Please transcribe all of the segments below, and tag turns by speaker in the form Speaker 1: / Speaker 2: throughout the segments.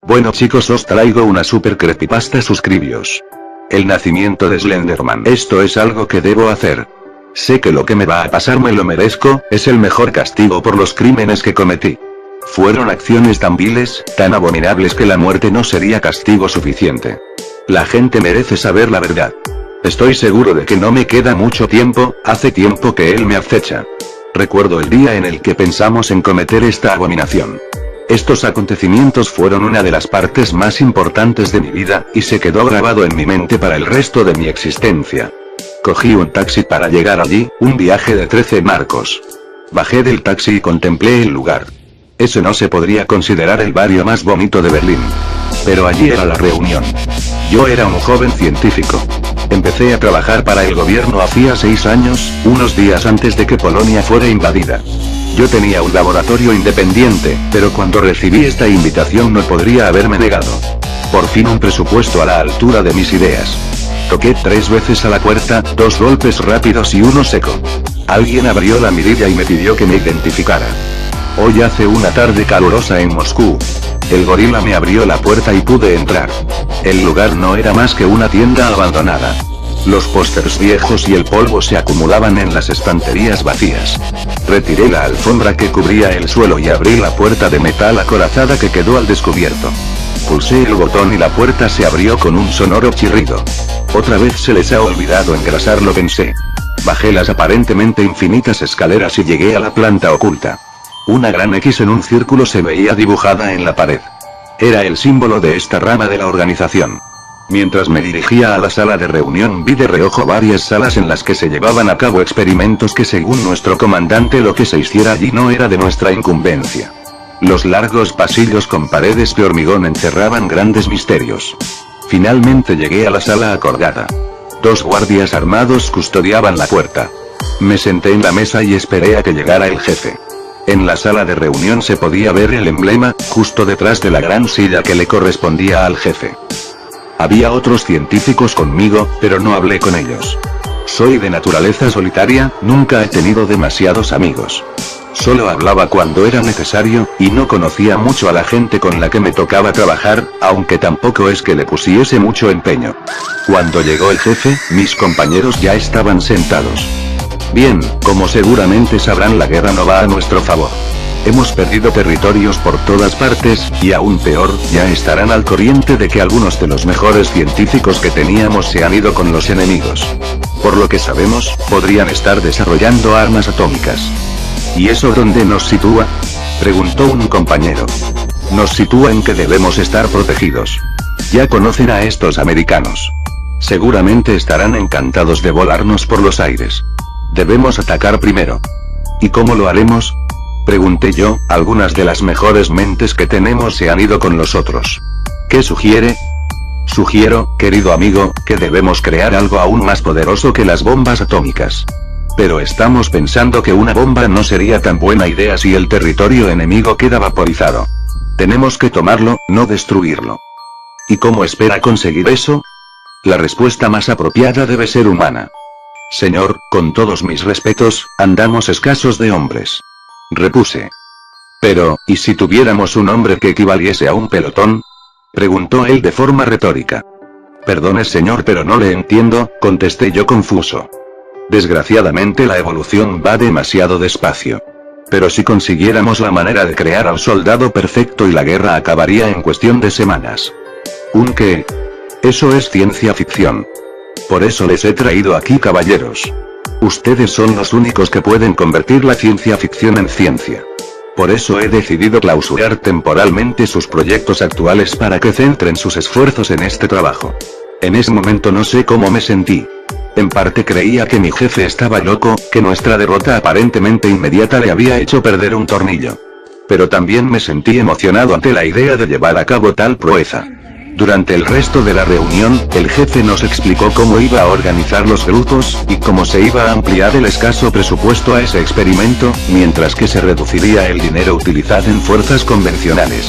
Speaker 1: Bueno chicos, os traigo una super creepypasta, suscribíos. El nacimiento de Slenderman. Esto es algo que debo hacer. Sé que lo que me va a pasar me lo merezco, es el mejor castigo por los crímenes que cometí. Fueron acciones tan viles, tan abominables que la muerte no sería castigo suficiente. La gente merece saber la verdad. Estoy seguro de que no me queda mucho tiempo, hace tiempo que él me acecha. Recuerdo el día en el que pensamos en cometer esta abominación. Estos acontecimientos fueron una de las partes más importantes de mi vida, y se quedó grabado en mi mente para el resto de mi existencia. Cogí un taxi para llegar allí, un viaje de 13 marcos. Bajé del taxi y contemplé el lugar. Ese no se podría considerar el barrio más bonito de Berlín. Pero allí era la reunión. Yo era un joven científico. Empecé a trabajar para el gobierno hacía 6 años, unos días antes de que Polonia fuera invadida. Yo tenía un laboratorio independiente, pero cuando recibí esta invitación no podría haberme negado. Por fin un presupuesto a la altura de mis ideas. Toqué 3 veces a la puerta, 2 golpes rápidos y uno seco. Alguien abrió la mirilla y me pidió que me identificara. Hoy hace una tarde calurosa en Moscú. El gorila me abrió la puerta y pude entrar. El lugar no era más que una tienda abandonada. Los pósters viejos y el polvo se acumulaban en las estanterías vacías. Retiré la alfombra que cubría el suelo y abrí la puerta de metal acorazada que quedó al descubierto. Pulsé el botón y la puerta se abrió con un sonoro chirrido. Otra vez se les ha olvidado engrasarlo, pensé. Bajé las aparentemente infinitas escaleras y llegué a la planta oculta. Una gran X en un círculo se veía dibujada en la pared. Era el símbolo de esta rama de la organización. Mientras me dirigía a la sala de reunión vi de reojo varias salas en las que se llevaban a cabo experimentos que según nuestro comandante lo que se hiciera allí no era de nuestra incumbencia. Los largos pasillos con paredes de hormigón encerraban grandes misterios. Finalmente llegué a la sala acordada. 2 guardias armados custodiaban la puerta. Me senté en la mesa y esperé a que llegara el jefe. En la sala de reunión se podía ver el emblema, justo detrás de la gran silla que le correspondía al jefe. Había otros científicos conmigo, pero no hablé con ellos. Soy de naturaleza solitaria, nunca he tenido demasiados amigos. Solo hablaba cuando era necesario, y no conocía mucho a la gente con la que me tocaba trabajar, aunque tampoco es que le pusiese mucho empeño. Cuando llegó el jefe, mis compañeros ya estaban sentados. Bien, como seguramente sabrán, la guerra no va a nuestro favor. Hemos perdido territorios por todas partes, y aún peor, ya estarán al corriente de que algunos de los mejores científicos que teníamos se han ido con los enemigos. Por lo que sabemos, podrían estar desarrollando armas atómicas. ¿Y eso dónde nos sitúa?, preguntó un compañero. Nos sitúa en que debemos estar protegidos. Ya conocen a estos americanos. Seguramente estarán encantados de volarnos por los aires. Debemos atacar primero. ¿Y cómo lo haremos?, pregunté yo. Algunas de las mejores mentes que tenemos se han ido con los otros. ¿Qué sugiere? Sugiero, querido amigo, que debemos crear algo aún más poderoso que las bombas atómicas. Pero estamos pensando que una bomba no sería tan buena idea si el territorio enemigo queda vaporizado. Tenemos que tomarlo, no destruirlo. ¿Y cómo espera conseguir eso? La respuesta más apropiada debe ser humana. Señor, con todos mis respetos, andamos escasos de hombres. Repuse. Pero, ¿y si tuviéramos un hombre que equivaliese a un pelotón?, preguntó él de forma retórica. Perdone señor, pero no le entiendo, contesté yo confuso. Desgraciadamente la evolución va demasiado despacio. Pero si consiguiéramos la manera de crear al soldado perfecto y la guerra acabaría en cuestión de semanas. ¿Un qué? Eso es ciencia ficción. Por eso les he traído aquí, caballeros. Ustedes son los únicos que pueden convertir la ciencia ficción en ciencia. Por eso he decidido clausurar temporalmente sus proyectos actuales para que centren sus esfuerzos en este trabajo. En ese momento no sé cómo me sentí. En parte creía que mi jefe estaba loco, que nuestra derrota aparentemente inmediata le había hecho perder un tornillo. Pero también me sentí emocionado ante la idea de llevar a cabo tal proeza. Durante el resto de la reunión, el jefe nos explicó cómo iba a organizar los grupos, y cómo se iba a ampliar el escaso presupuesto a ese experimento, mientras que se reduciría el dinero utilizado en fuerzas convencionales.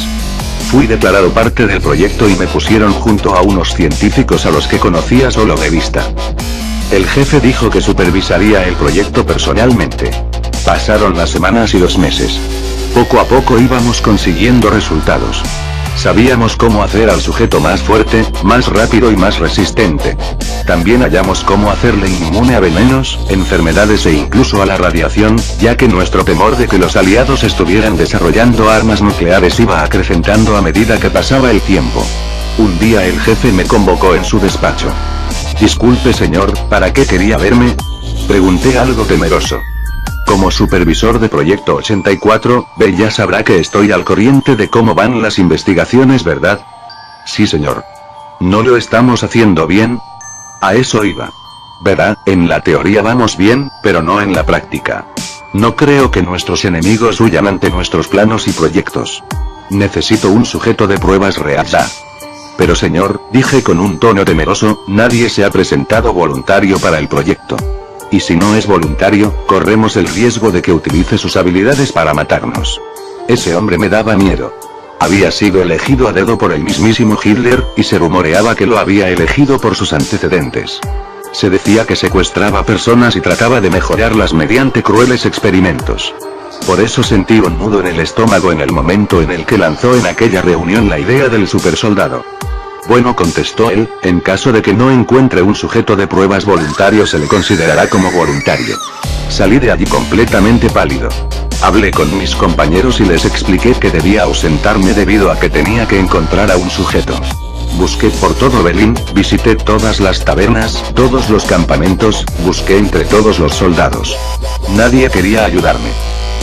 Speaker 1: Fui declarado parte del proyecto y me pusieron junto a unos científicos a los que conocía solo de vista. El jefe dijo que supervisaría el proyecto personalmente. Pasaron las semanas y los meses. Poco a poco íbamos consiguiendo resultados. Sabíamos cómo hacer al sujeto más fuerte, más rápido y más resistente. También hallamos cómo hacerle inmune a venenos, enfermedades e incluso a la radiación, ya que nuestro temor de que los aliados estuvieran desarrollando armas nucleares iba acrecentando a medida que pasaba el tiempo. Un día el jefe me convocó en su despacho. Disculpe señor, ¿para qué quería verme? Pregunté algo temeroso. Como supervisor de Proyecto 84B ya sabrá que estoy al corriente de cómo van las investigaciones, ¿verdad? Sí señor. ¿No lo estamos haciendo bien? A eso iba. Verá, en la teoría vamos bien, pero no en la práctica. No creo que nuestros enemigos huyan ante nuestros planos y proyectos. Necesito un sujeto de pruebas real ya. Pero señor, dije con un tono temeroso, nadie se ha presentado voluntario para el proyecto. Y si no es voluntario, corremos el riesgo de que utilice sus habilidades para matarnos. Ese hombre me daba miedo. Había sido elegido a dedo por el mismísimo Hitler, y se rumoreaba que lo había elegido por sus antecedentes. Se decía que secuestraba personas y trataba de mejorarlas mediante crueles experimentos. Por eso sentí un nudo en el estómago en el momento en el que lanzó en aquella reunión la idea del supersoldado. Bueno, contestó él, en caso de que no encuentre un sujeto de pruebas voluntario se le considerará como voluntario. Salí de allí completamente pálido. Hablé con mis compañeros y les expliqué que debía ausentarme debido a que tenía que encontrar a un sujeto. Busqué por todo Berlín, visité todas las tabernas, todos los campamentos, busqué entre todos los soldados. Nadie quería ayudarme.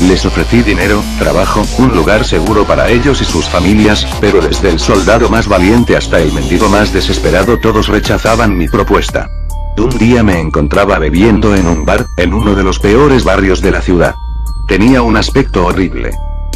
Speaker 1: Les ofrecí dinero, trabajo, un lugar seguro para ellos y sus familias, pero desde el soldado más valiente hasta el mendigo más desesperado todos rechazaban mi propuesta. Un día me encontraba bebiendo en un bar, en uno de los peores barrios de la ciudad. Tenía un aspecto horrible.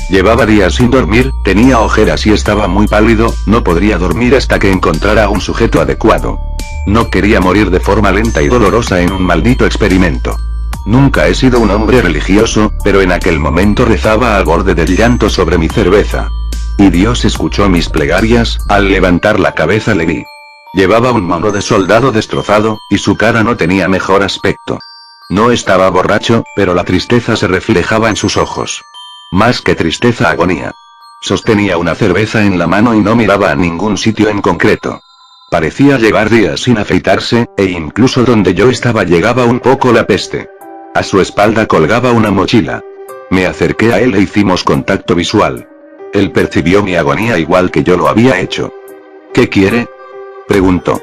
Speaker 1: Llevaba días sin dormir, tenía ojeras y estaba muy pálido, no podría dormir hasta que encontrara a un sujeto adecuado. No quería morir de forma lenta y dolorosa en un maldito experimento. Nunca he sido un hombre religioso, pero en aquel momento rezaba al borde del llanto sobre mi cerveza. Y Dios escuchó mis plegarias, al levantar la cabeza le vi. Llevaba un mono de soldado destrozado, y su cara no tenía mejor aspecto. No estaba borracho, pero la tristeza se reflejaba en sus ojos. Más que tristeza, agonía. Sostenía una cerveza en la mano y no miraba a ningún sitio en concreto. Parecía llevar días sin afeitarse, e incluso donde yo estaba llegaba un poco la peste. A su espalda colgaba una mochila. Me acerqué a él e hicimos contacto visual. Él percibió mi agonía igual que yo lo había hecho. ¿Qué quiere?, preguntó.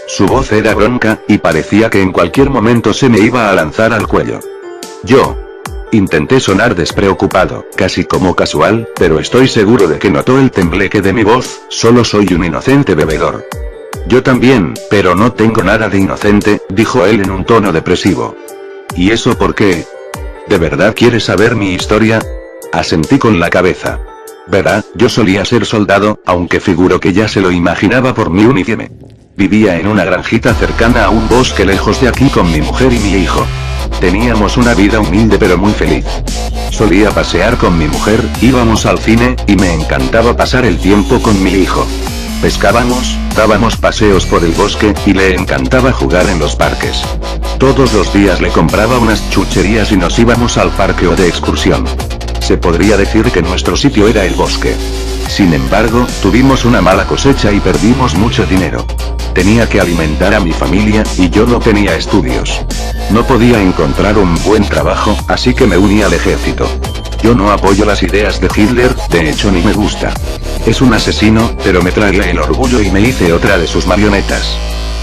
Speaker 1: Su voz era bronca, y parecía que en cualquier momento se me iba a lanzar al cuello. Yo intenté sonar despreocupado, casi como casual, pero estoy seguro de que notó el tembleque de mi voz. Solo soy un inocente bebedor. Yo también, pero no tengo nada de inocente, dijo él en un tono depresivo. ¿Y eso por qué? ¿De verdad quieres saber mi historia? Asentí con la cabeza. Verá, yo solía ser soldado, aunque figuro que ya se lo imaginaba por mi uniforme. Vivía en una granjita cercana a un bosque lejos de aquí con mi mujer y mi hijo. Teníamos una vida humilde pero muy feliz. Solía pasear con mi mujer, íbamos al cine, y me encantaba pasar el tiempo con mi hijo. Pescábamos, dábamos paseos por el bosque, y le encantaba jugar en los parques. Todos los días le compraba unas chucherías y nos íbamos al parque o de excursión. Se podría decir que nuestro sitio era el bosque. Sin embargo, tuvimos una mala cosecha y perdimos mucho dinero. Tenía que alimentar a mi familia, y yo no tenía estudios. No podía encontrar un buen trabajo, así que me uní al ejército. Yo no apoyo las ideas de Hitler, de hecho ni me gusta. Es un asesino, pero me tragué el orgullo y me hice otra de sus marionetas.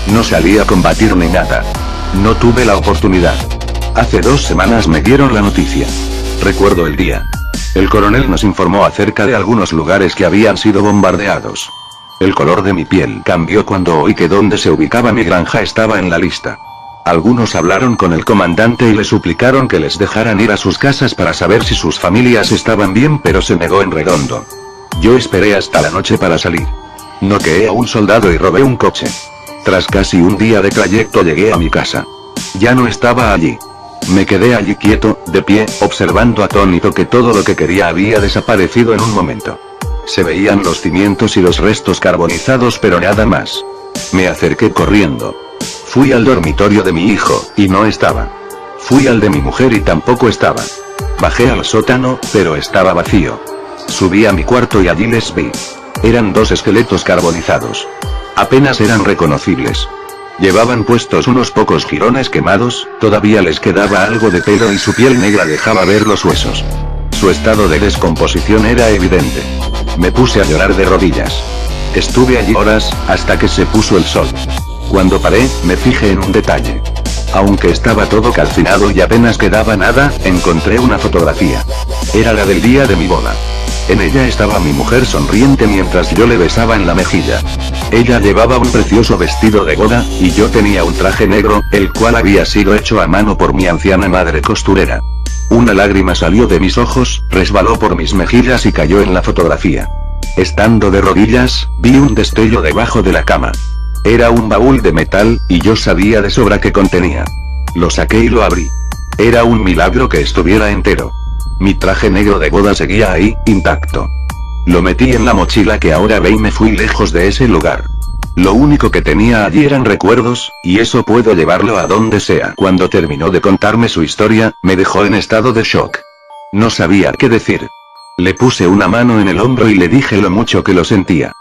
Speaker 1: No salí a combatir ni nada. No tuve la oportunidad. Hace 2 semanas me dieron la noticia. Recuerdo el día. El coronel nos informó acerca de algunos lugares que habían sido bombardeados. El color de mi piel cambió cuando oí que donde se ubicaba mi granja estaba en la lista. Algunos hablaron con el comandante y le suplicaron que les dejaran ir a sus casas para saber si sus familias estaban bien, pero se negó en redondo. Yo esperé hasta la noche para salir. Noqueé a un soldado y robé un coche. Tras casi un día de trayecto llegué a mi casa. Ya no estaba allí. Me quedé allí quieto, de pie, observando atónito que todo lo que quería había desaparecido en un momento. Se veían los cimientos y los restos carbonizados, pero nada más. Me acerqué corriendo. Fui al dormitorio de mi hijo, y no estaba. Fui al de mi mujer y tampoco estaba. Bajé al sótano, pero estaba vacío. Subí a mi cuarto y allí les vi. Eran dos esqueletos carbonizados. Apenas eran reconocibles. Llevaban puestos unos pocos jirones quemados, todavía les quedaba algo de pelo y su piel negra dejaba ver los huesos. Su estado de descomposición era evidente. Me puse a llorar de rodillas. Estuve allí horas, hasta que se puso el sol. Cuando paré, me fijé en un detalle. Aunque estaba todo calcinado y apenas quedaba nada, encontré una fotografía. Era la del día de mi boda. En ella estaba mi mujer sonriente mientras yo le besaba en la mejilla. Ella llevaba un precioso vestido de boda, y yo tenía un traje negro, el cual había sido hecho a mano por mi anciana madre costurera. Una lágrima salió de mis ojos, resbaló por mis mejillas y cayó en la fotografía. Estando de rodillas, vi un destello debajo de la cama. Era un baúl de metal, y yo sabía de sobra qué contenía. Lo saqué y lo abrí. Era un milagro que estuviera entero. Mi traje negro de boda seguía ahí, intacto. Lo metí en la mochila que ahora ve y me fui lejos de ese lugar. Lo único que tenía allí eran recuerdos, y eso puedo llevarlo a donde sea. Cuando terminó de contarme su historia, me dejó en estado de shock. No sabía qué decir. Le puse una mano en el hombro y le dije lo mucho que lo sentía.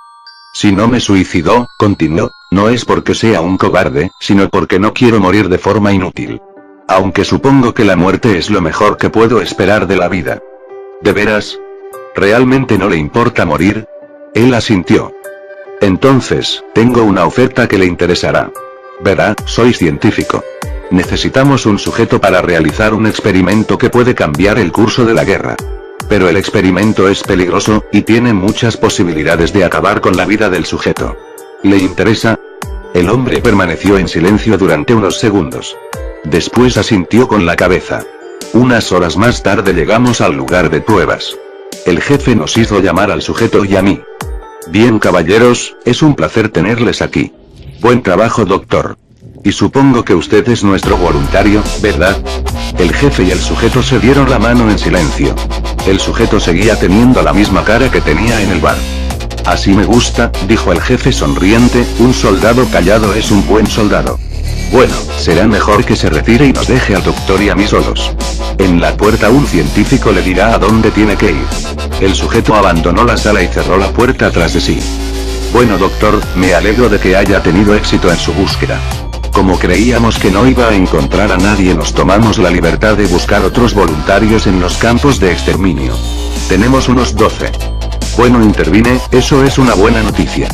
Speaker 1: Si no me suicidó, continuó, no es porque sea un cobarde, sino porque no quiero morir de forma inútil. Aunque supongo que la muerte es lo mejor que puedo esperar de la vida. ¿De veras? ¿Realmente no le importa morir? Él asintió. Entonces, tengo una oferta que le interesará. Verá, soy científico. Necesitamos un sujeto para realizar un experimento que puede cambiar el curso de la guerra. Pero el experimento es peligroso, y tiene muchas posibilidades de acabar con la vida del sujeto. ¿Le interesa? El hombre permaneció en silencio durante unos segundos. Después asintió con la cabeza. Unas horas más tarde llegamos al lugar de pruebas. El jefe nos hizo llamar al sujeto y a mí. Bien, caballeros, es un placer tenerles aquí. Buen trabajo, doctor. Y supongo que usted es nuestro voluntario, ¿verdad? El jefe y el sujeto se dieron la mano en silencio. El sujeto seguía teniendo la misma cara que tenía en el bar. Así me gusta, dijo el jefe sonriente, un soldado callado es un buen soldado. Bueno, será mejor que se retire y nos deje al doctor y a mí solos. En la puerta un científico le dirá a dónde tiene que ir. El sujeto abandonó la sala y cerró la puerta tras de sí. Bueno, doctor, me alegro de que haya tenido éxito en su búsqueda. Como creíamos que no iba a encontrar a nadie, nos tomamos la libertad de buscar otros voluntarios en los campos de exterminio. Tenemos unos 12. Bueno, intervine, eso es una buena noticia.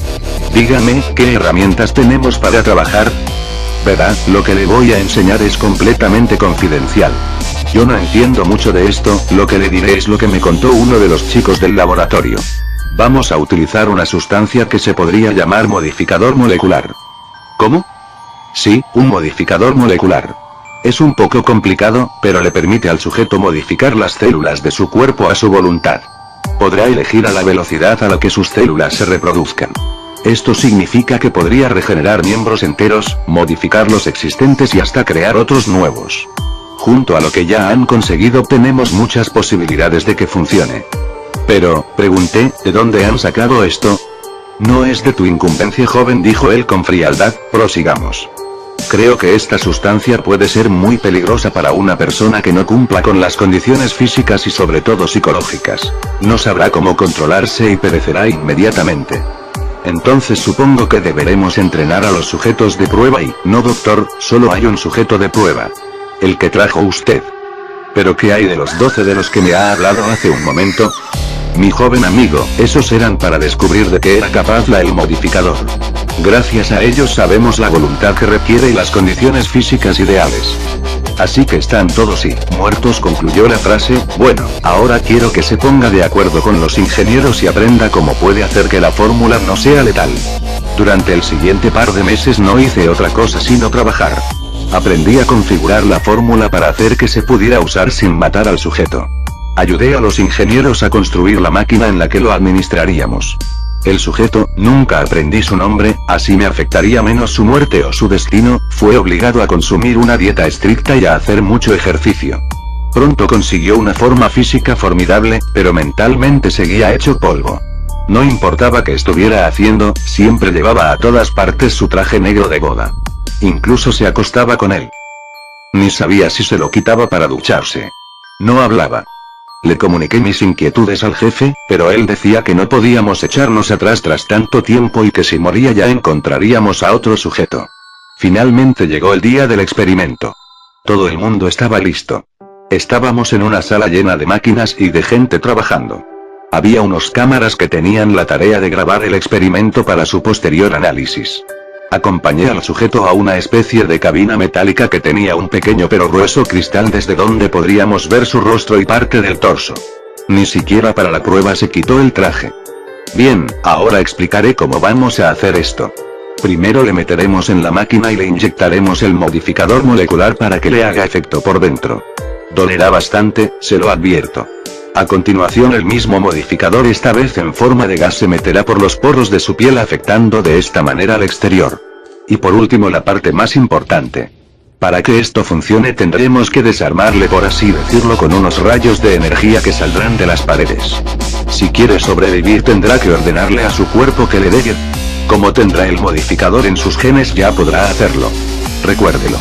Speaker 1: Dígame, ¿qué herramientas tenemos para trabajar? Verá, lo que le voy a enseñar es completamente confidencial. Yo no entiendo mucho de esto, lo que le diré es lo que me contó uno de los chicos del laboratorio. Vamos a utilizar una sustancia que se podría llamar modificador molecular. ¿Cómo? Sí, un modificador molecular. Es un poco complicado, pero le permite al sujeto modificar las células de su cuerpo a su voluntad. Podrá elegir a la velocidad a la que sus células se reproduzcan. Esto significa que podría regenerar miembros enteros, modificar los existentes y hasta crear otros nuevos. Junto a lo que ya han conseguido tenemos muchas posibilidades de que funcione. Pero, pregunté, ¿de dónde han sacado esto? No es de tu incumbencia, joven, dijo él con frialdad, prosigamos. Creo que esta sustancia puede ser muy peligrosa para una persona que no cumpla con las condiciones físicas y sobre todo psicológicas. No sabrá cómo controlarse y perecerá inmediatamente. Entonces supongo que deberemos entrenar a los sujetos de prueba y, no doctor, solo hay un sujeto de prueba. El que trajo usted. ¿Pero qué hay de los 12 de los que me ha hablado hace un momento? Mi joven amigo, esos eran para descubrir de qué era capaz el modificador. Gracias a ellos sabemos la voluntad que requiere y las condiciones físicas ideales. Así que están todos y muertos, concluyó la frase. Bueno, ahora quiero que se ponga de acuerdo con los ingenieros y aprenda cómo puede hacer que la fórmula no sea letal. Durante el siguiente par de meses no hice otra cosa sino trabajar. Aprendí a configurar la fórmula para hacer que se pudiera usar sin matar al sujeto. Ayudé a los ingenieros a construir la máquina en la que lo administraríamos. El sujeto, nunca aprendí su nombre, así me afectaría menos su muerte o su destino, fue obligado a consumir una dieta estricta y a hacer mucho ejercicio. Pronto consiguió una forma física formidable, pero mentalmente seguía hecho polvo. No importaba qué estuviera haciendo, siempre llevaba a todas partes su traje negro de boda. Incluso se acostaba con él. Ni sabía si se lo quitaba para ducharse. No hablaba. Le comuniqué mis inquietudes al jefe, pero él decía que no podíamos echarnos atrás tras tanto tiempo y que si moría ya encontraríamos a otro sujeto. Finalmente llegó el día del experimento. Todo el mundo estaba listo. Estábamos en una sala llena de máquinas y de gente trabajando. Había unos cámaras que tenían la tarea de grabar el experimento para su posterior análisis. Acompañé al sujeto a una especie de cabina metálica que tenía un pequeño pero grueso cristal desde donde podríamos ver su rostro y parte del torso. Ni siquiera para la prueba se quitó el traje. Bien, ahora explicaré cómo vamos a hacer esto. Primero le meteremos en la máquina y le inyectaremos el modificador molecular para que le haga efecto por dentro. Dolerá bastante, se lo advierto. A continuación el mismo modificador, esta vez en forma de gas, se meterá por los poros de su piel afectando de esta manera al exterior. Y por último la parte más importante. Para que esto funcione tendremos que desarmarle, por así decirlo, con unos rayos de energía que saldrán de las paredes. Si quiere sobrevivir tendrá que ordenarle a su cuerpo que le dé. Como tendrá el modificador en sus genes ya podrá hacerlo. Recuérdelo.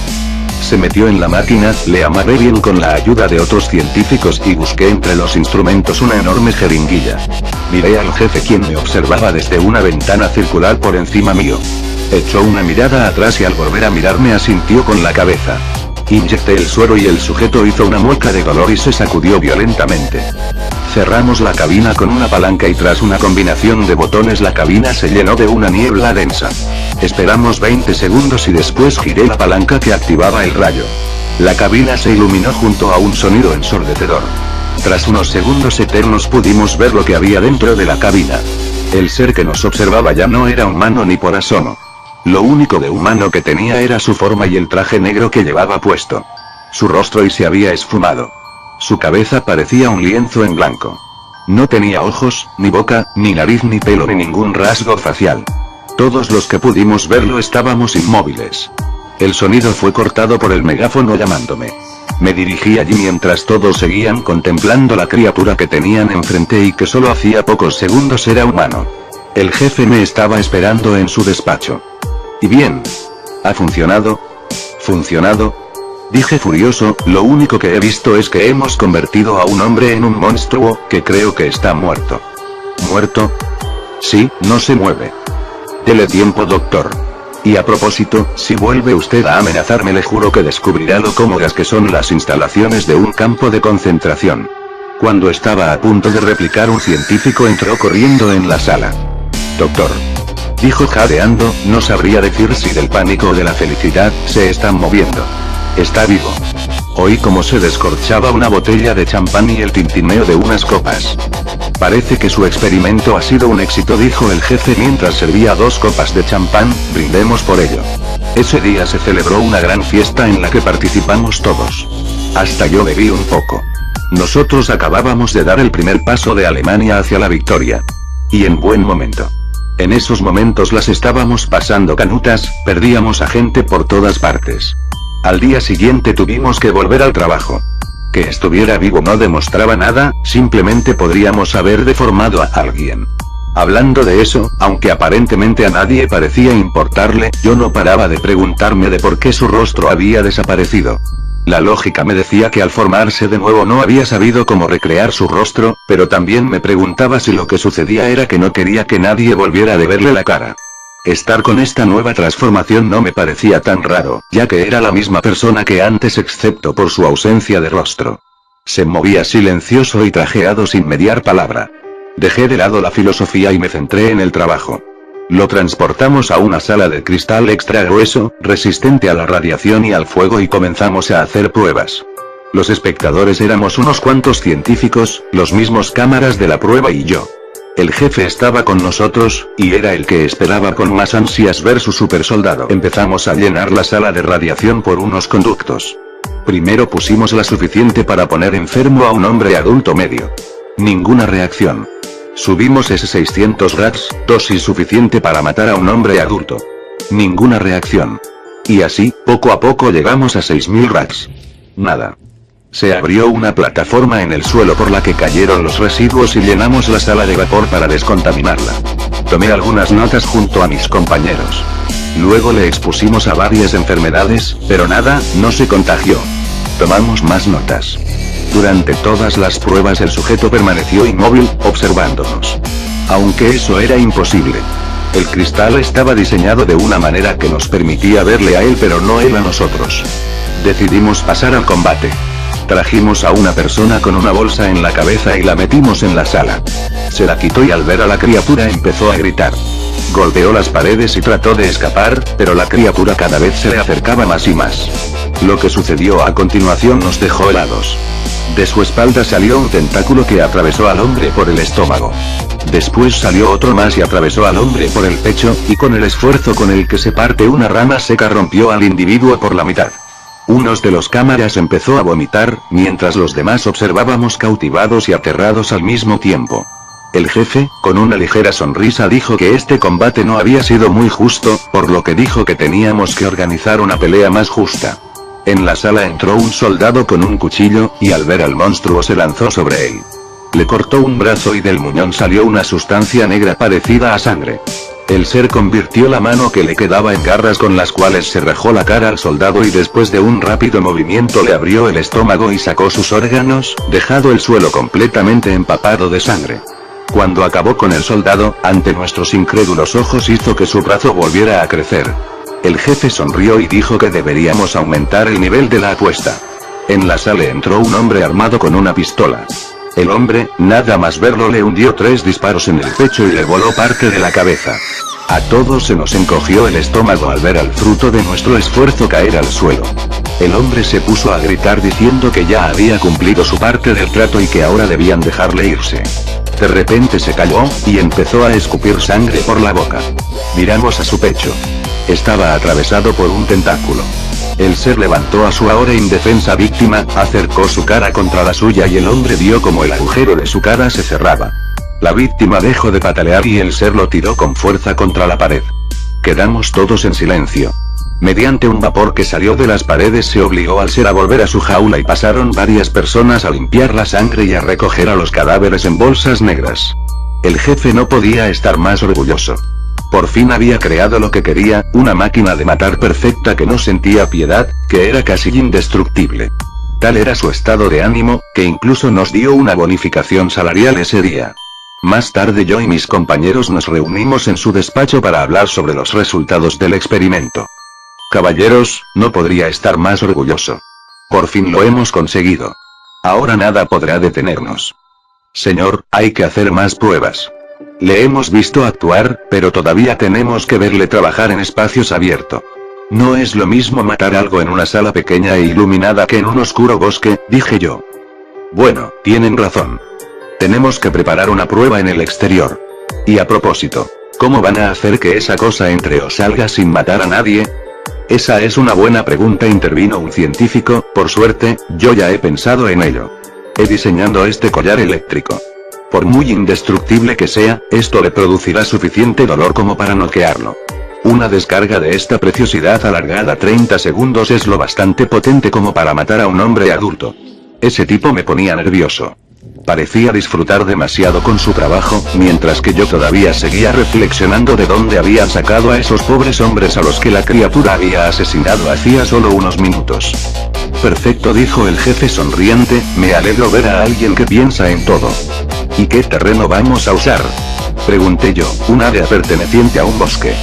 Speaker 1: Se metió en la máquina, le amarré bien con la ayuda de otros científicos y busqué entre los instrumentos una enorme jeringuilla. Miré al jefe, quien me observaba desde una ventana circular por encima mío. Echó una mirada atrás y al volver a mirarme asintió con la cabeza. Inyecté el suero y el sujeto hizo una mueca de dolor y se sacudió violentamente. Cerramos la cabina con una palanca y tras una combinación de botones la cabina se llenó de una niebla densa. Esperamos 20 segundos y después giré la palanca que activaba el rayo. La cabina se iluminó junto a un sonido ensordecedor. Tras unos segundos eternos pudimos ver lo que había dentro de la cabina. El ser que nos observaba ya no era humano ni por asomo. Lo único de humano que tenía era su forma y el traje negro que llevaba puesto. Su rostro se había esfumado. Su cabeza parecía un lienzo en blanco. No tenía ojos, ni boca, ni nariz, ni pelo, ni ningún rasgo facial. Todos los que pudimos verlo estábamos inmóviles. El sonido fue cortado por el megáfono llamándome. Me dirigí allí mientras todos seguían contemplando la criatura que tenían enfrente y que solo hacía pocos segundos era humano. El jefe me estaba esperando en su despacho. ¿Y bien? ¿Ha funcionado? ¿Funcionado? Dije furioso, lo único que he visto es que hemos convertido a un hombre en un monstruo, que creo que está muerto. ¿Muerto? Sí, no se mueve. Dele tiempo, doctor. Y a propósito, si vuelve usted a amenazarme le juro que descubrirá lo cómodas que son las instalaciones de un campo de concentración. Cuando estaba a punto de replicar, un científico entró corriendo en la sala. Doctor. Dijo jadeando, no sabría decir si del pánico o de la felicidad, se está moviendo. Está vivo. Oí cómo se descorchaba una botella de champán y el tintineo de unas copas. Parece que su experimento ha sido un éxito, dijo el jefe mientras servía 2 copas de champán, brindemos por ello. Ese día se celebró una gran fiesta en la que participamos todos. Hasta yo bebí un poco. Nosotros acabábamos de dar el primer paso de Alemania hacia la victoria. Y en buen momento. En esos momentos las estábamos pasando canutas, perdíamos a gente por todas partes. Al día siguiente tuvimos que volver al trabajo. Que estuviera vivo no demostraba nada, simplemente podríamos haber deformado a alguien. Hablando de eso, aunque aparentemente a nadie parecía importarle, yo no paraba de preguntarme de por qué su rostro había desaparecido. La lógica me decía que al formarse de nuevo no había sabido cómo recrear su rostro, pero también me preguntaba si lo que sucedía era que no quería que nadie volviera a verle la cara. Estar con esta nueva transformación no me parecía tan raro, ya que era la misma persona que antes excepto por su ausencia de rostro. Se movía silencioso y trajeado sin mediar palabra. Dejé de lado la filosofía y me centré en el trabajo. Lo transportamos a una sala de cristal extra grueso, resistente a la radiación y al fuego y comenzamos a hacer pruebas. Los espectadores éramos unos cuantos científicos, los mismos cámaras de la prueba y yo. El jefe estaba con nosotros, y era el que esperaba con más ansias ver su supersoldado. Empezamos a llenar la sala de radiación por unos conductos. Primero pusimos la suficiente para poner enfermo a un hombre adulto medio. Ninguna reacción. Subimos S600 rats, dosis suficiente para matar a un hombre adulto. Ninguna reacción. Y así, poco a poco llegamos a 6000 rats. Nada. Se abrió una plataforma en el suelo por la que cayeron los residuos y llenamos la sala de vapor para descontaminarla. Tomé algunas notas junto a mis compañeros. Luego le expusimos a varias enfermedades, pero nada, no se contagió. Tomamos más notas. Durante todas las pruebas el sujeto permaneció inmóvil, observándonos. Aunque eso era imposible. El cristal estaba diseñado de una manera que nos permitía verle a él pero no él a nosotros. Decidimos pasar al combate. Trajimos a una persona con una bolsa en la cabeza y la metimos en la sala. Se la quitó y al ver a la criatura empezó a gritar. Golpeó las paredes y trató de escapar, pero la criatura cada vez se le acercaba más y más. Lo que sucedió a continuación nos dejó helados. De su espalda salió un tentáculo que atravesó al hombre por el estómago. Después salió otro más y atravesó al hombre por el pecho, y con el esfuerzo con el que se parte una rama seca rompió al individuo por la mitad. Unos de los cámaras empezó a vomitar, mientras los demás observábamos cautivados y aterrados al mismo tiempo. El jefe, con una ligera sonrisa dijo que este combate no había sido muy justo, por lo que dijo que teníamos que organizar una pelea más justa. En la sala entró un soldado con un cuchillo, y al ver al monstruo se lanzó sobre él. Le cortó un brazo y del muñón salió una sustancia negra parecida a sangre. El ser convirtió la mano que le quedaba en garras con las cuales se rajó la cara al soldado y después de un rápido movimiento le abrió el estómago y sacó sus órganos, dejando el suelo completamente empapado de sangre. Cuando acabó con el soldado, ante nuestros incrédulos ojos hizo que su brazo volviera a crecer. El jefe sonrió y dijo que deberíamos aumentar el nivel de la apuesta. En la sala entró un hombre armado con una pistola. El hombre, nada más verlo le hundió 3 disparos en el pecho y le voló parte de la cabeza. A todos se nos encogió el estómago al ver al fruto de nuestro esfuerzo caer al suelo. El hombre se puso a gritar diciendo que ya había cumplido su parte del trato y que ahora debían dejarle irse. De repente se calló, y empezó a escupir sangre por la boca. Miramos a su pecho. Estaba atravesado por un tentáculo. El ser levantó a su ahora indefensa víctima, acercó su cara contra la suya y el hombre vio como el agujero de su cara se cerraba. La víctima dejó de patalear y el ser lo tiró con fuerza contra la pared. Quedamos todos en silencio. Mediante un vapor que salió de las paredes se obligó al ser a volver a su jaula y pasaron varias personas a limpiar la sangre y a recoger a los cadáveres en bolsas negras. El jefe no podía estar más orgulloso. Por fin había creado lo que quería, una máquina de matar perfecta que no sentía piedad, que era casi indestructible. Tal era su estado de ánimo, que incluso nos dio una bonificación salarial ese día. Más tarde yo y mis compañeros nos reunimos en su despacho para hablar sobre los resultados del experimento. Caballeros, no podría estar más orgulloso. Por fin lo hemos conseguido. Ahora nada podrá detenernos. Señor, hay que hacer más pruebas. Le hemos visto actuar, pero todavía tenemos que verle trabajar en espacios abiertos. No es lo mismo matar algo en una sala pequeña e iluminada que en un oscuro bosque, dije yo. Bueno, tienen razón. Tenemos que preparar una prueba en el exterior. Y a propósito, ¿cómo van a hacer que esa cosa entre o salga sin matar a nadie? Esa es una buena pregunta, intervino un científico. Por suerte, yo ya he pensado en ello. He diseñado este collar eléctrico. Por muy indestructible que sea, esto le producirá suficiente dolor como para noquearlo. Una descarga de esta preciosidad alargada 30 segundos es lo bastante potente como para matar a un hombre adulto. Ese tipo me ponía nervioso. Parecía disfrutar demasiado con su trabajo, mientras que yo todavía seguía reflexionando de dónde habían sacado a esos pobres hombres a los que la criatura había asesinado hacía solo unos minutos. Perfecto, dijo el jefe sonriente, me alegro ver a alguien que piensa en todo. ¿Y qué terreno vamos a usar? Pregunté yo, un área perteneciente a un bosque.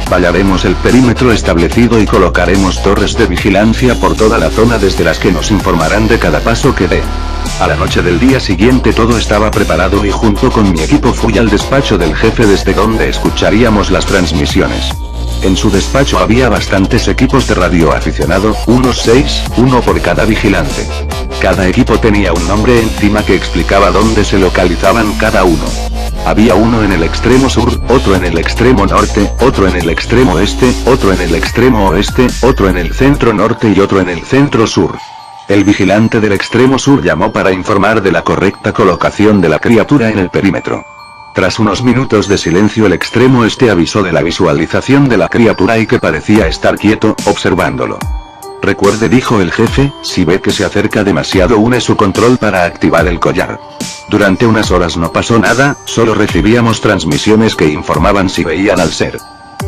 Speaker 1: Vallaremos el perímetro establecido y colocaremos torres de vigilancia por toda la zona desde las que nos informarán de cada paso que dé. A la noche del día siguiente todo estaba preparado y junto con mi equipo fui al despacho del jefe desde donde escucharíamos las transmisiones. En su despacho había bastantes equipos de radioaficionado, unos 6, uno por cada vigilante. Cada equipo tenía un nombre encima que explicaba dónde se localizaban cada uno. Había uno en el extremo sur, otro en el extremo norte, otro en el extremo este, otro en el extremo oeste, otro en el centro norte y otro en el centro sur. El vigilante del extremo sur llamó para informar de la correcta colocación de la criatura en el perímetro. Tras unos minutos de silencio el extremo este avisó de la visualización de la criatura y que parecía estar quieto, observándolo. Recuerde, dijo el jefe, si ve que se acerca demasiado une su control para activar el collar. Durante unas horas no pasó nada, solo recibíamos transmisiones que informaban si veían al ser.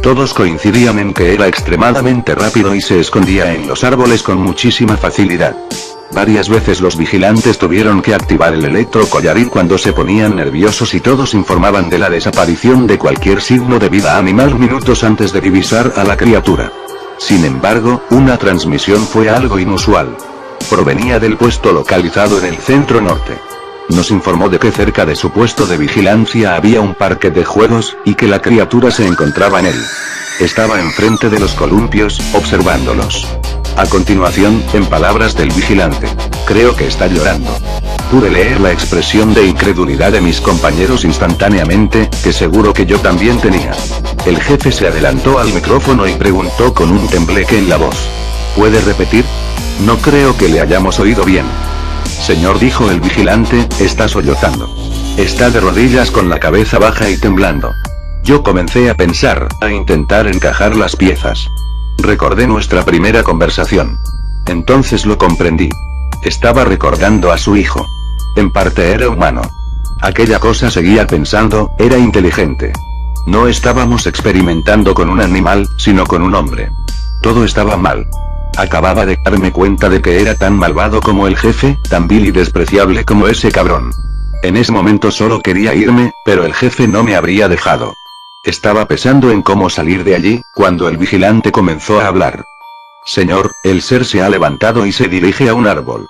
Speaker 1: Todos coincidían en que era extremadamente rápido y se escondía en los árboles con muchísima facilidad. Varias veces los vigilantes tuvieron que activar el electrocollarín cuando se ponían nerviosos y todos informaban de la desaparición de cualquier signo de vida animal minutos antes de divisar a la criatura. Sin embargo, una transmisión fue algo inusual. Provenía del puesto localizado en el centro norte. Nos informó de que cerca de su puesto de vigilancia había un parque de juegos, y que la criatura se encontraba en él. Estaba enfrente de los columpios, observándolos. A continuación, en palabras del vigilante: creo que está llorando. Pude leer la expresión de incredulidad de mis compañeros instantáneamente, que seguro que yo también tenía. El jefe se adelantó al micrófono y preguntó con un tembleque en la voz: ¿puede repetir? No creo que le hayamos oído bien. Señor, dijo el vigilante, está sollozando. Está de rodillas con la cabeza baja y temblando. Yo comencé a pensar, a intentar encajar las piezas. Recordé nuestra primera conversación. Entonces lo comprendí. Estaba recordando a su hijo. En parte era humano. Aquella cosa, seguía pensando, era inteligente. No estábamos experimentando con un animal, sino con un hombre. Todo estaba mal. Acababa de darme cuenta de que era tan malvado como el jefe, tan vil y despreciable como ese cabrón. En ese momento solo quería irme, pero el jefe no me habría dejado. Estaba pensando en cómo salir de allí, cuando el vigilante comenzó a hablar. Señor, el ser se ha levantado y se dirige a un árbol.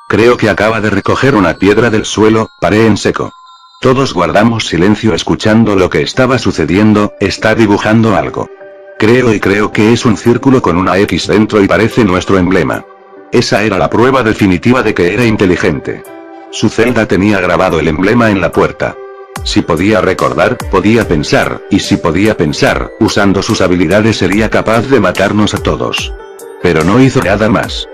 Speaker 1: Creo que acaba de recoger una piedra del suelo, paré en seco. Todos guardamos silencio escuchando lo que estaba sucediendo. Está dibujando algo. Creo que es un círculo con una X dentro y parece nuestro emblema. Esa era la prueba definitiva de que era inteligente. Su celda tenía grabado el emblema en la puerta. Si podía recordar, podía pensar, y si podía pensar, usando sus habilidades sería capaz de matarnos a todos. Pero no hizo nada más.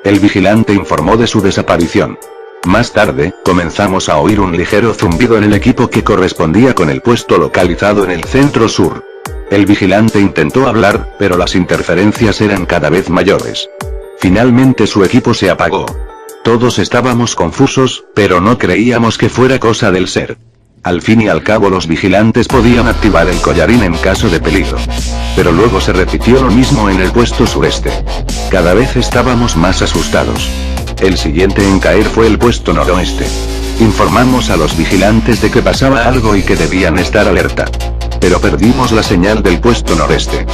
Speaker 1: El vigilante informó de su desaparición. Más tarde, comenzamos a oír un ligero zumbido en el equipo que correspondía con el puesto localizado en el centro sur. El vigilante intentó hablar, pero las interferencias eran cada vez mayores. Finalmente su equipo se apagó. Todos estábamos confusos, pero no creíamos que fuera cosa del ser. Al fin y al cabo los vigilantes podían activar el collarín en caso de peligro. Pero luego se repitió lo mismo en el puesto sureste. Cada vez estábamos más asustados. El siguiente en caer fue el puesto noroeste. Informamos a los vigilantes de que pasaba algo y que debían estar alerta. Pero perdimos la señal del puesto noreste.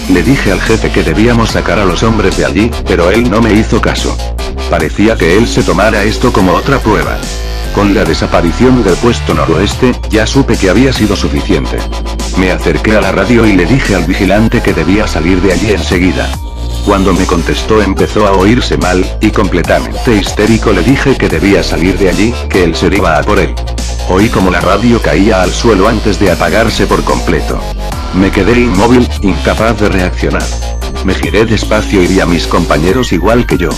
Speaker 1: Le dije al jefe que debíamos sacar a los hombres de allí, pero él no me hizo caso. Parecía que él se tomara esto como otra prueba. Con la desaparición del puesto noroeste, ya supe que había sido suficiente. Me acerqué a la radio y le dije al vigilante que debía salir de allí enseguida. Cuando me contestó empezó a oírse mal, y completamente histérico le dije que debía salir de allí, que el ser iba a por él. Oí como la radio caía al suelo antes de apagarse por completo. Me quedé inmóvil, incapaz de reaccionar. Me giré despacio y vi a mis compañeros igual que yo.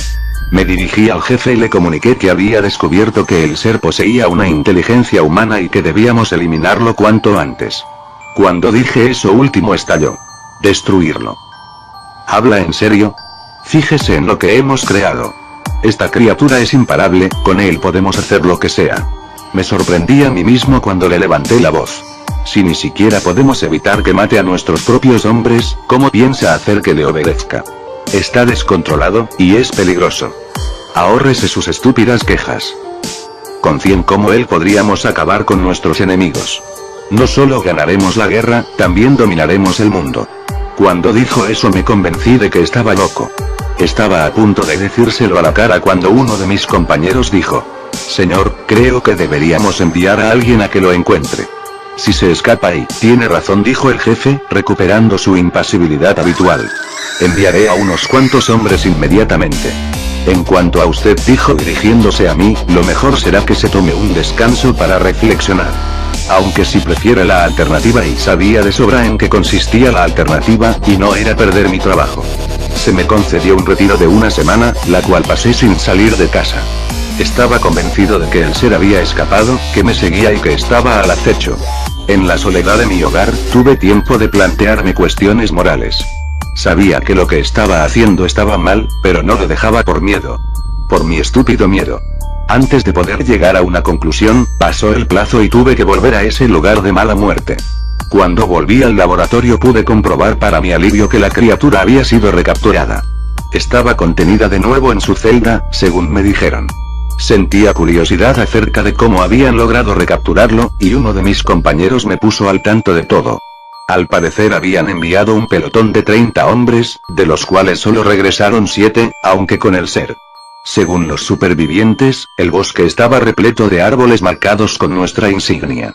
Speaker 1: Me dirigí al jefe y le comuniqué que había descubierto que el ser poseía una inteligencia humana y que debíamos eliminarlo cuanto antes. Cuando dije eso último estalló. Destruirlo. ¿Habla en serio? Fíjese en lo que hemos creado. Esta criatura es imparable, con él podemos hacer lo que sea. Me sorprendí a mí mismo cuando le levanté la voz. Si ni siquiera podemos evitar que mate a nuestros propios hombres, ¿cómo piensa hacer que le obedezca? Está descontrolado, y es peligroso. Ahórrese sus estúpidas quejas. Confíe en cómo él podríamos acabar con nuestros enemigos. No solo ganaremos la guerra, también dominaremos el mundo. Cuando dijo eso me convencí de que estaba loco. Estaba a punto de decírselo a la cara cuando uno de mis compañeros dijo: Señor, creo que deberíamos enviar a alguien a que lo encuentre. Si se escapa y tiene razón, dijo el jefe, recuperando su impasibilidad habitual. Enviaré a unos cuantos hombres inmediatamente. En cuanto a usted, dijo dirigiéndose a mí, lo mejor será que se tome un descanso para reflexionar. Aunque si prefiere la alternativa, y sabía de sobra en qué consistía la alternativa, y no era perder mi trabajo. Se me concedió un retiro de una semana, la cual pasé sin salir de casa. Estaba convencido de que el ser había escapado, que me seguía y que estaba al acecho. En la soledad de mi hogar, tuve tiempo de plantearme cuestiones morales. Sabía que lo que estaba haciendo estaba mal, pero no lo dejaba por miedo. Por mi estúpido miedo. Antes de poder llegar a una conclusión, pasó el plazo y tuve que volver a ese lugar de mala muerte. Cuando volví al laboratorio pude comprobar para mi alivio que la criatura había sido recapturada. Estaba contenida de nuevo en su celda, según me dijeron. Sentía curiosidad acerca de cómo habían logrado recapturarlo, y uno de mis compañeros me puso al tanto de todo. Al parecer habían enviado un pelotón de 30 hombres, de los cuales solo regresaron 7, aunque con el ser. Según los supervivientes, el bosque estaba repleto de árboles marcados con nuestra insignia.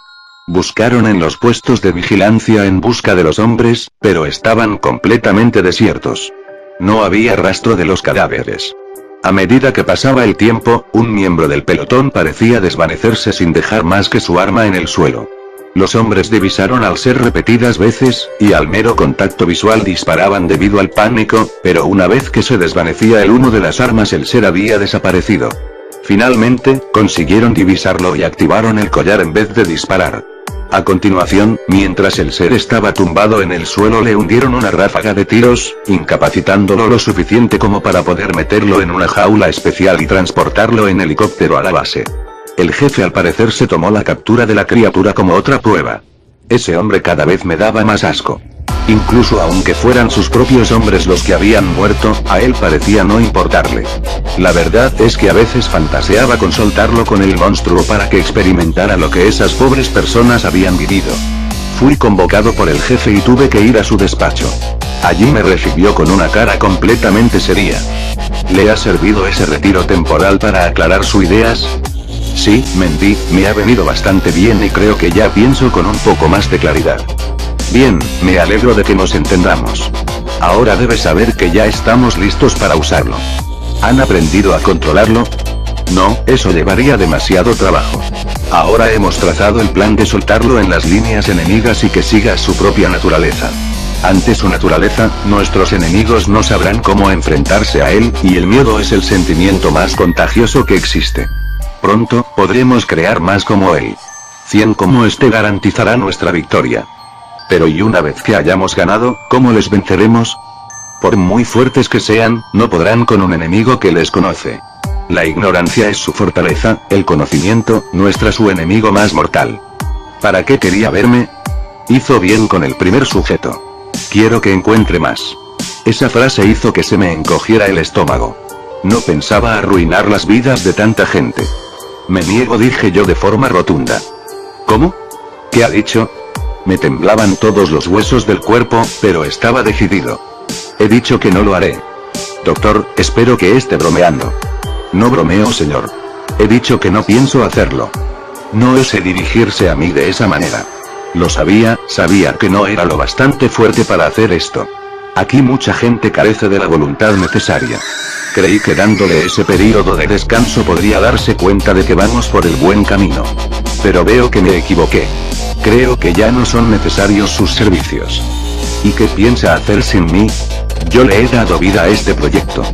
Speaker 1: Buscaron en los puestos de vigilancia en busca de los hombres, pero estaban completamente desiertos. No había rastro de los cadáveres. A medida que pasaba el tiempo, un miembro del pelotón parecía desvanecerse sin dejar más que su arma en el suelo. Los hombres divisaron al ser repetidas veces, y al mero contacto visual disparaban debido al pánico, pero una vez que se desvanecía el humo de las armas el ser había desaparecido. Finalmente, consiguieron divisarlo y activaron el collar en vez de disparar. A continuación, mientras el ser estaba tumbado en el suelo le hundieron una ráfaga de tiros, incapacitándolo lo suficiente como para poder meterlo en una jaula especial y transportarlo en helicóptero a la base. El jefe al parecer se tomó la captura de la criatura como otra prueba. Ese hombre cada vez me daba más asco. Incluso aunque fueran sus propios hombres los que habían muerto, a él parecía no importarle. La verdad es que a veces fantaseaba con soltarlo con el monstruo para que experimentara lo que esas pobres personas habían vivido. Fui convocado por el jefe y tuve que ir a su despacho. Allí me recibió con una cara completamente seria. ¿Le ha servido ese retiro temporal para aclarar sus ideas? Sí, mentí, me ha venido bastante bien y creo que ya pienso con un poco más de claridad. Bien, me alegro de que nos entendamos. Ahora debes saber que ya estamos listos para usarlo. ¿Han aprendido a controlarlo? No, eso llevaría demasiado trabajo. Ahora hemos trazado el plan de soltarlo en las líneas enemigas y que siga su propia naturaleza. Ante su naturaleza, nuestros enemigos no sabrán cómo enfrentarse a él, y el miedo es el sentimiento más contagioso que existe. Pronto, podremos crear más como él. 100 como este garantizará nuestra victoria. Pero y una vez que hayamos ganado, ¿cómo les venceremos? Por muy fuertes que sean, no podrán con un enemigo que les conoce. La ignorancia es su fortaleza, el conocimiento, su enemigo más mortal. ¿Para qué quería verme? Hizo bien con el primer sujeto. Quiero que encuentre más. Esa frase hizo que se me encogiera el estómago. No pensaba arruinar las vidas de tanta gente. Me niego, dije yo de forma rotunda. ¿Cómo? ¿Qué ha dicho? Me temblaban todos los huesos del cuerpo, pero estaba decidido. He dicho que no lo haré. Doctor, espero que esté bromeando. No bromeo, señor. He dicho que no pienso hacerlo. No osé dirigirse a mí de esa manera. Lo sabía que no era lo bastante fuerte para hacer esto. Aquí mucha gente carece de la voluntad necesaria. Creí que dándole ese periodo de descanso podría darse cuenta de que vamos por el buen camino. Pero veo que me equivoqué. Creo que ya no son necesarios sus servicios. ¿Y qué piensa hacer sin mí? Yo le he dado vida a este proyecto.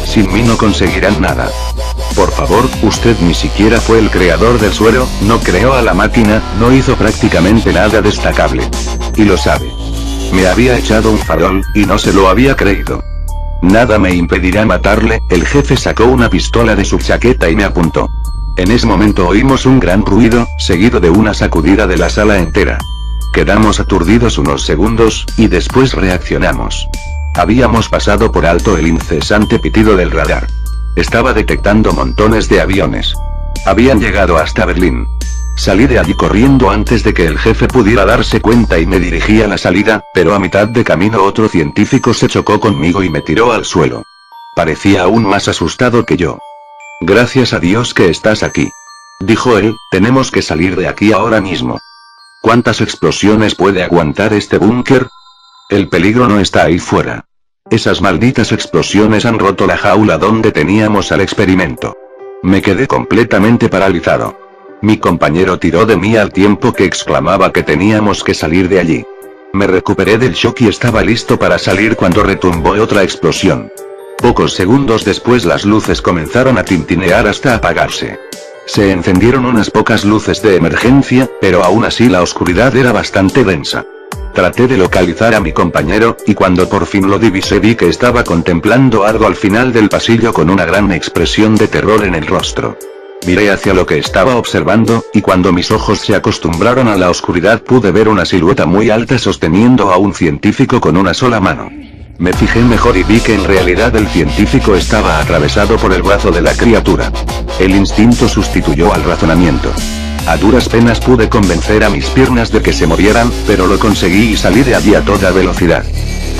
Speaker 1: Sin mí no conseguirán nada. Por favor, usted ni siquiera fue el creador del suelo, no creó a la máquina, no hizo prácticamente nada destacable. Y lo sabe. Me había echado un farol, y no se lo había creído. Nada me impedirá matarle. El jefe sacó una pistola de su chaqueta y me apuntó. En ese momento oímos un gran ruido, seguido de una sacudida de la sala entera. Quedamos aturdidos unos segundos, y después reaccionamos. Habíamos pasado por alto el incesante pitido del radar. Estaba detectando montones de aviones. Habían llegado hasta Berlín. Salí de allí corriendo antes de que el jefe pudiera darse cuenta y me dirigí a la salida, pero a mitad de camino otro científico se chocó conmigo y me tiró al suelo. Parecía aún más asustado que yo. Gracias a Dios que estás aquí. Dijo él, tenemos que salir de aquí ahora mismo. ¿Cuántas explosiones puede aguantar este búnker? El peligro no está ahí fuera. Esas malditas explosiones han roto la jaula donde teníamos al experimento. Me quedé completamente paralizado. Mi compañero tiró de mí al tiempo que exclamaba que teníamos que salir de allí. Me recuperé del shock y estaba listo para salir cuando retumbó otra explosión. Pocos segundos después las luces comenzaron a tintinear hasta apagarse. Se encendieron unas pocas luces de emergencia, pero aún así la oscuridad era bastante densa. Traté de localizar a mi compañero, y cuando por fin lo divisé vi que estaba contemplando algo al final del pasillo con una gran expresión de terror en el rostro. Miré hacia lo que estaba observando, y cuando mis ojos se acostumbraron a la oscuridad pude ver una silueta muy alta sosteniendo a un científico con una sola mano. Me fijé mejor y vi que en realidad el científico estaba atravesado por el brazo de la criatura. El instinto sustituyó al razonamiento. A duras penas pude convencer a mis piernas de que se movieran, pero lo conseguí y salí de allí a toda velocidad.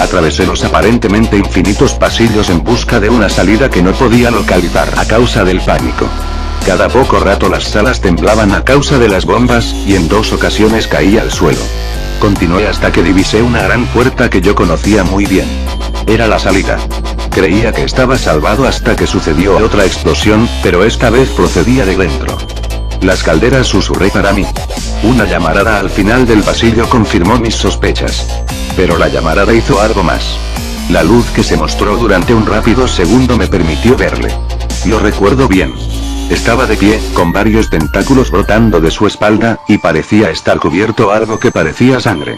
Speaker 1: Atravesé los aparentemente infinitos pasillos en busca de una salida que no podía localizar a causa del pánico. Cada poco rato las salas temblaban a causa de las bombas, y en 2 ocasiones caí al suelo. Continué hasta que divisé una gran puerta que yo conocía muy bien. Era la salida. Creía que estaba salvado hasta que sucedió otra explosión, pero esta vez procedía de dentro. Las calderas, susurré para mí. Una llamarada al final del pasillo confirmó mis sospechas. Pero la llamarada hizo algo más. La luz que se mostró durante un rápido segundo me permitió verle. Lo recuerdo bien. Estaba de pie, con varios tentáculos brotando de su espalda, y parecía estar cubierto algo que parecía sangre.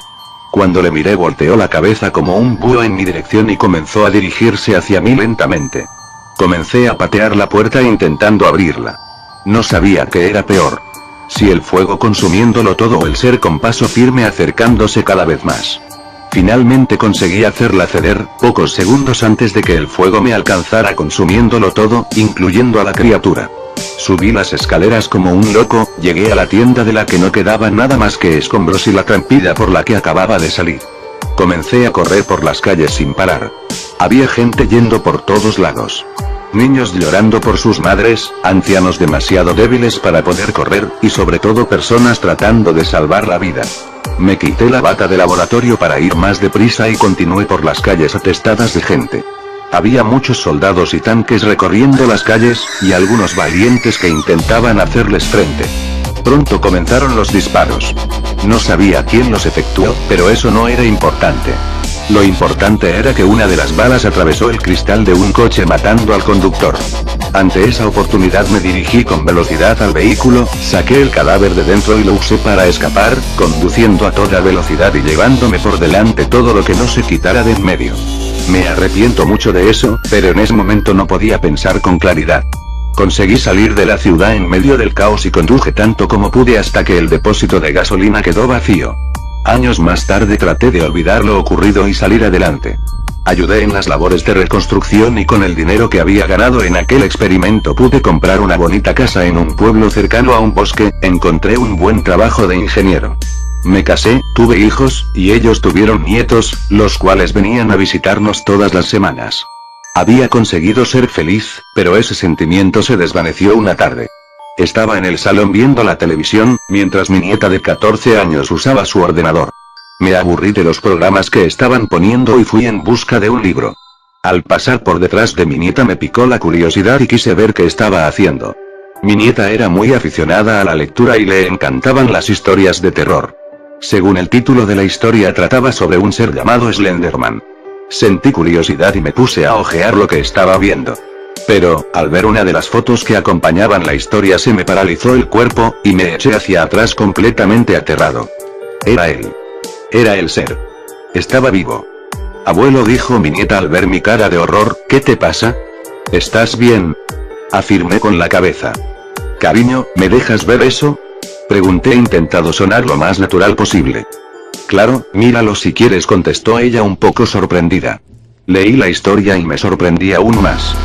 Speaker 1: Cuando le miré volteó la cabeza como un búho en mi dirección y comenzó a dirigirse hacia mí lentamente. Comencé a patear la puerta intentando abrirla. No sabía qué era peor. Si el fuego consumiéndolo todo o el ser con paso firme acercándose cada vez más. Finalmente conseguí hacerla ceder, pocos segundos antes de que el fuego me alcanzara consumiéndolo todo, incluyendo a la criatura. Subí las escaleras como un loco, llegué a la tienda de la que no quedaba nada más que escombros y la trampilla por la que acababa de salir. Comencé a correr por las calles sin parar. Había gente yendo por todos lados. Niños llorando por sus madres, ancianos demasiado débiles para poder correr, y sobre todo personas tratando de salvar la vida. Me quité la bata de laboratorio para ir más deprisa y continué por las calles atestadas de gente. Había muchos soldados y tanques recorriendo las calles, y algunos valientes que intentaban hacerles frente. Pronto comenzaron los disparos. No sabía quién los efectuó, pero eso no era importante. Lo importante era que una de las balas atravesó el cristal de un coche matando al conductor. Ante esa oportunidad me dirigí con velocidad al vehículo, saqué el cadáver de dentro y lo usé para escapar, conduciendo a toda velocidad y llevándome por delante todo lo que no se quitara de en medio. Me arrepiento mucho de eso, pero en ese momento no podía pensar con claridad. Conseguí salir de la ciudad en medio del caos y conduje tanto como pude hasta que el depósito de gasolina quedó vacío. Años más tarde traté de olvidar lo ocurrido y salir adelante. Ayudé en las labores de reconstrucción y con el dinero que había ganado en aquel experimento pude comprar una bonita casa en un pueblo cercano a un bosque, encontré un buen trabajo de ingeniero. Me casé, tuve hijos, y ellos tuvieron nietos, los cuales venían a visitarnos todas las semanas. Había conseguido ser feliz, pero ese sentimiento se desvaneció una tarde. Estaba en el salón viendo la televisión, mientras mi nieta de 14 años usaba su ordenador. Me aburrí de los programas que estaban poniendo y fui en busca de un libro. Al pasar por detrás de mi nieta me picó la curiosidad y quise ver qué estaba haciendo. Mi nieta era muy aficionada a la lectura y le encantaban las historias de terror. Según el título de la historia trataba sobre un ser llamado Slenderman. Sentí curiosidad y me puse a hojear lo que estaba viendo. Pero, al ver una de las fotos que acompañaban la historia se me paralizó el cuerpo, y me eché hacia atrás completamente aterrado. Era él. Era el ser. Estaba vivo. Abuelo, dijo mi nieta al ver mi cara de horror, ¿qué te pasa? ¿Estás bien? Afirmé con la cabeza. Cariño, ¿me dejas ver eso? Pregunté intentando sonar lo más natural posible. Claro, míralo si quieres, contestó ella un poco sorprendida. Leí la historia y me sorprendí aún más.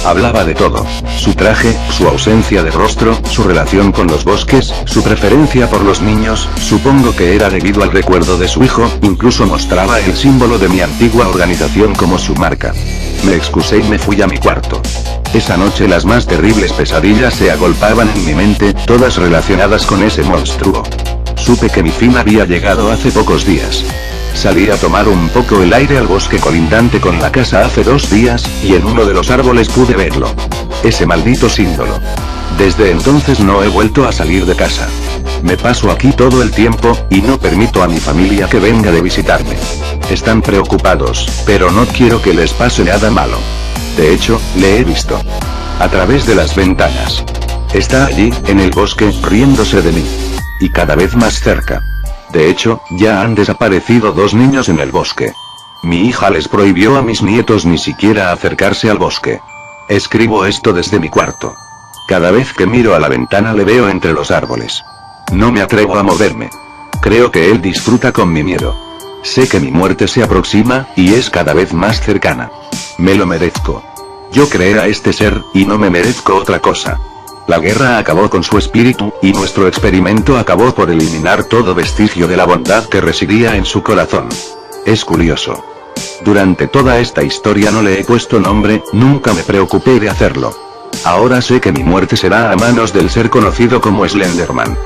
Speaker 1: Hablaba de todo. Su traje, su ausencia de rostro, su relación con los bosques, su preferencia por los niños, supongo que era debido al recuerdo de su hijo, incluso mostraba el símbolo de mi antigua organización como su marca. Me excusé y me fui a mi cuarto. Esa noche las más terribles pesadillas se agolpaban en mi mente, todas relacionadas con ese monstruo. Supe que mi fin había llegado hace pocos días. Salí a tomar un poco el aire al bosque colindante con la casa hace 2 días, y en uno de los árboles pude verlo. Ese maldito símbolo. Desde entonces no he vuelto a salir de casa. Me paso aquí todo el tiempo, y no permito a mi familia que venga de visitarme. Están preocupados, pero no quiero que les pase nada malo. De hecho, le he visto. A través de las ventanas. Está allí, en el bosque, riéndose de mí. Y cada vez más cerca. De hecho, ya han desaparecido 2 niños en el bosque. Mi hija les prohibió a mis nietos ni siquiera acercarse al bosque. Escribo esto desde mi cuarto. Cada vez que miro a la ventana le veo entre los árboles. No me atrevo a moverme. Creo que él disfruta con mi miedo. Sé que mi muerte se aproxima, y es cada vez más cercana. Me lo merezco. Yo creé a este ser, y no me merezco otra cosa. La guerra acabó con su espíritu, y nuestro experimento acabó por eliminar todo vestigio de la bondad que residía en su corazón. Es curioso. Durante toda esta historia no le he puesto nombre, nunca me preocupé de hacerlo. Ahora sé que mi muerte será a manos del ser conocido como Slenderman.